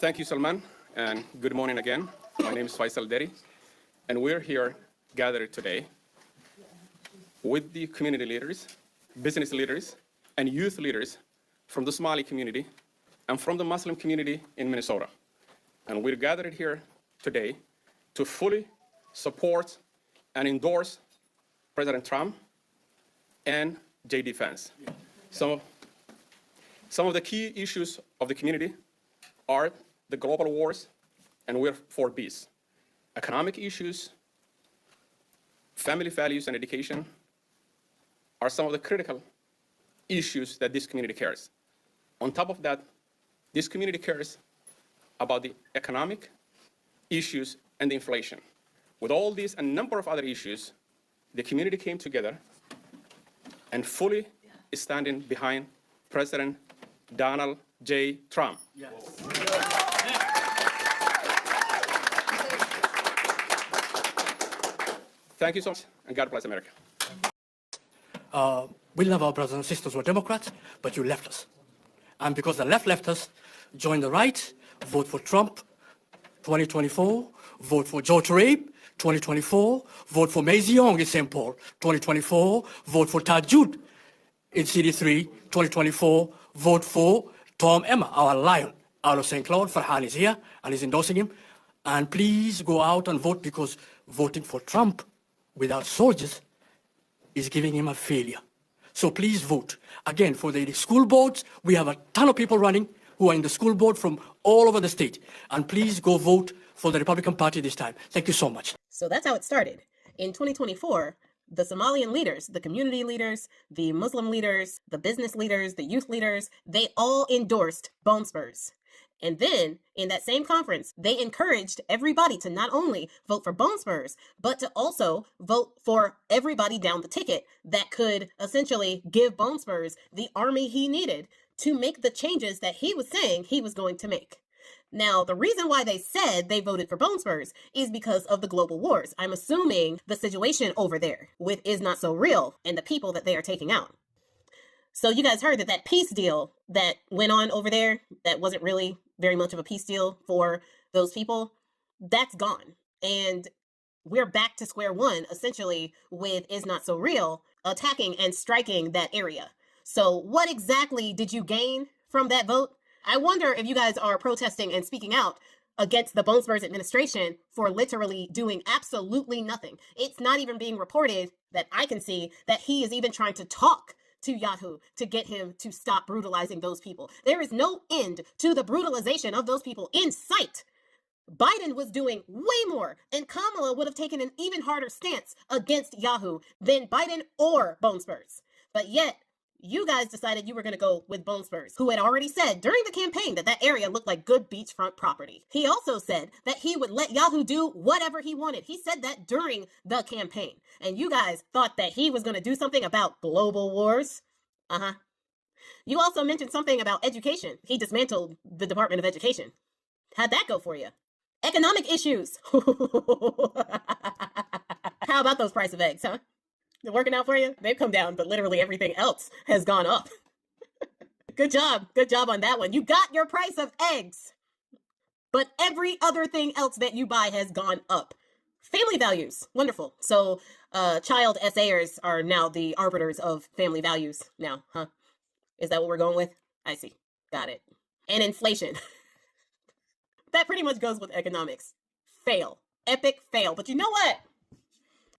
Thank you, Salman, and good morning again. My name is Faisal Deri, and we're here gathered today with the community leaders, business leaders, and youth leaders from the Somali community and from the Muslim community in Minnesota. And we're gathered here today to fully support and endorse President Trump and J.D. Vance. Some of the key issues of the community are the global wars, and we're for peace. Economic issues, family values, and education are some of the critical issues that this community cares. On top of that, this community cares about the economic issues and the inflation. With all these and a number of other issues, the community came together and fully is standing behind President Donald J. Trump. Yes. Thank you so much, and God bless America. We love our brothers and sisters who are Democrats, but you left us. And because the left left us, join the right, vote for Trump 2024, vote for Joe Trabe 2024, vote for Maisie Young in St. Paul 2024, vote for Tajud in CD3 2024, vote for Tom Emma, our lion, out of St. Cloud. Farhan is here and is endorsing him. And please go out and vote, because voting for Trump without soldiers is giving him a failure. So please vote. Again, for the school boards, we have a ton of people running who are in the school board from all over the state. And please go vote for the Republican Party this time. Thank you so much. So that's how it started. In 2024, the Somalian leaders, the community leaders, the Muslim leaders, the business leaders, the youth leaders, they all endorsed bone spurs. And then in that same conference, they encouraged everybody to not only vote for bone spurs, but to also vote for everybody down the ticket that could essentially give bone spurs the army he needed to make the changes that he was saying he was going to make. Now, the reason why they said they voted for bone spurs is because of the global wars. I'm assuming the situation over there with is not so real and the people that they are taking out. So you guys heard that peace deal that went on over there, that wasn't really very much of a peace deal for those people, that's gone. And we're back to square one, essentially, with is not so real attacking and striking that area. So what exactly did you gain from that vote? I wonder if you guys are protesting and speaking out against the Bone Spurs administration for literally doing absolutely nothing. It's not even being reported that I can see that he is even trying to talk to Yahoo to get him to stop brutalizing those people. There is no end to the brutalization of those people in sight. Biden was doing way more, and Kamala would have taken an even harder stance against Yahoo than Biden or Bone Spurs. But yet, you guys decided you were going to go with Bone Spurs, who had already said during the campaign that that area looked like good beachfront property. He also said that he would let Yahoo do whatever he wanted. He said that during the campaign. And you guys thought that he was going to do something about global wars. You also mentioned something about education. He dismantled the Department of Education. How'd that go for you? Economic issues. How about those price of eggs, huh? They're working out for you? They've come down, but literally everything else has gone up. Good job. Good job on that one. You got your price of eggs, but every other thing else that you buy has gone up. Family values. Wonderful. So child SAers are now the arbiters of family values now, huh? Is that what we're going with? I see. Got it. And inflation. That pretty much goes with economics. Fail. Epic fail. But you know what?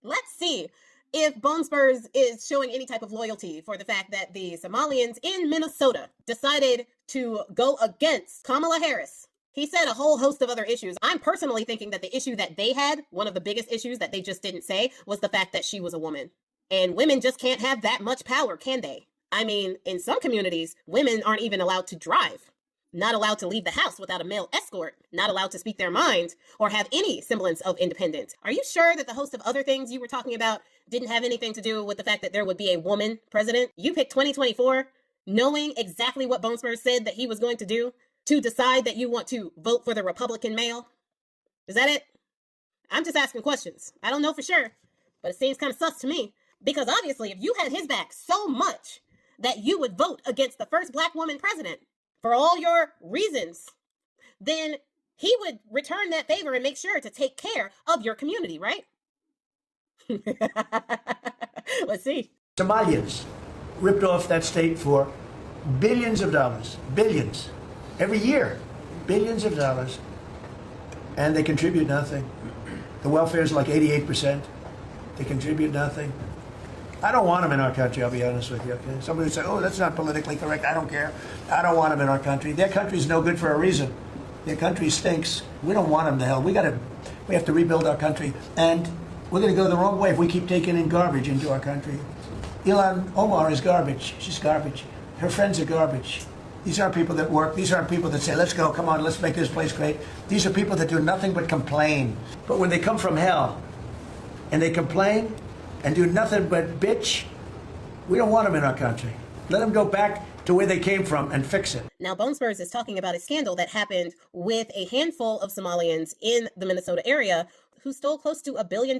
Let's see if Bone Spurs is showing any type of loyalty for the fact that the Somalians in Minnesota decided to go against Kamala Harris. He said a whole host of other issues. I'm personally thinking that the issue that they had, one of the biggest issues that they just didn't say, was the fact that she was a woman. And women just can't have that much power, can they? I mean, in some communities, women aren't even allowed to drive. Not allowed to leave the house without a male escort, not allowed to speak their mind or have any semblance of independence. Are you sure that the host of other things you were talking about didn't have anything to do with the fact that there would be a woman president? You picked 2024 knowing exactly what Bone Spurs said that he was going to do to decide that you want to vote for the Republican male? Is that it? I'm just asking questions. I don't know for sure, but it seems kind of sus to me. Because obviously, if you had his back so much that you would vote against the first black woman president, for all your reasons, then he would return that favor and make sure to take care of your community, right? Let's see. Somalians ripped off that state for billions of dollars, billions, every year, billions of dollars, and they contribute nothing. The welfare is like 88%. They contribute nothing. I don't want them in our country, I'll be honest with you. Okay? Somebody would say, oh, that's not politically correct. I don't care. I don't want them in our country. Their country's no good for a reason. Their country stinks. We don't want them to hell. We have to rebuild our country. And we're going to go the wrong way if we keep taking in garbage into our country. Ilhan Omar is garbage. She's garbage. Her friends are garbage. These aren't people that work. These aren't people that say, let's go, come on, let's make this place great. These are people that do nothing but complain. But when they come from hell and they complain and do nothing but bitch, we don't want them in our country. Let them go back to where they came from and fix it. Now, Bone Spurs is talking about a scandal that happened with a handful of Somalians in the Minnesota area who stole close to $1 billion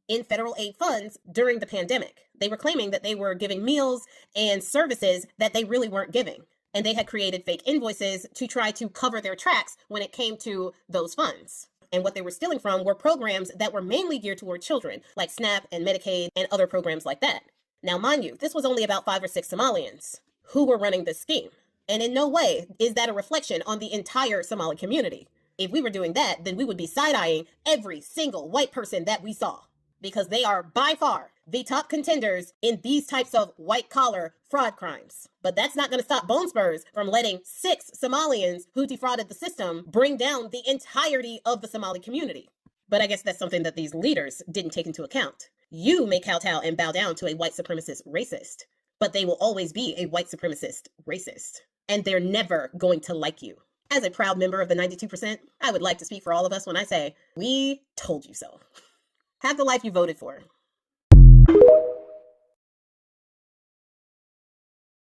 in federal aid funds during the pandemic. They were claiming that they were giving meals and services that they really weren't giving. And they had created fake invoices to try to cover their tracks when it came to those funds. And what they were stealing from were programs that were mainly geared toward children, like SNAP and Medicaid and other programs like that. Now, mind you, this was only about 5 or 6 Somalians who were running this scheme. And in no way is that a reflection on the entire Somali community. If we were doing that, then we would be side-eyeing every single white person that we saw, because they are by far the top contenders in these types of white-collar fraud crimes. But that's not going to stop Bone Spurs from letting 6 Somalians who defrauded the system bring down the entirety of the Somali community. But I guess that's something that these leaders didn't take into account. You may kowtow and bow down to a white supremacist racist, but they will always be a white supremacist racist. And they're never going to like you. As a proud member of the 92%, I would like to speak for all of us when I say, we told you so. Have the life you voted for.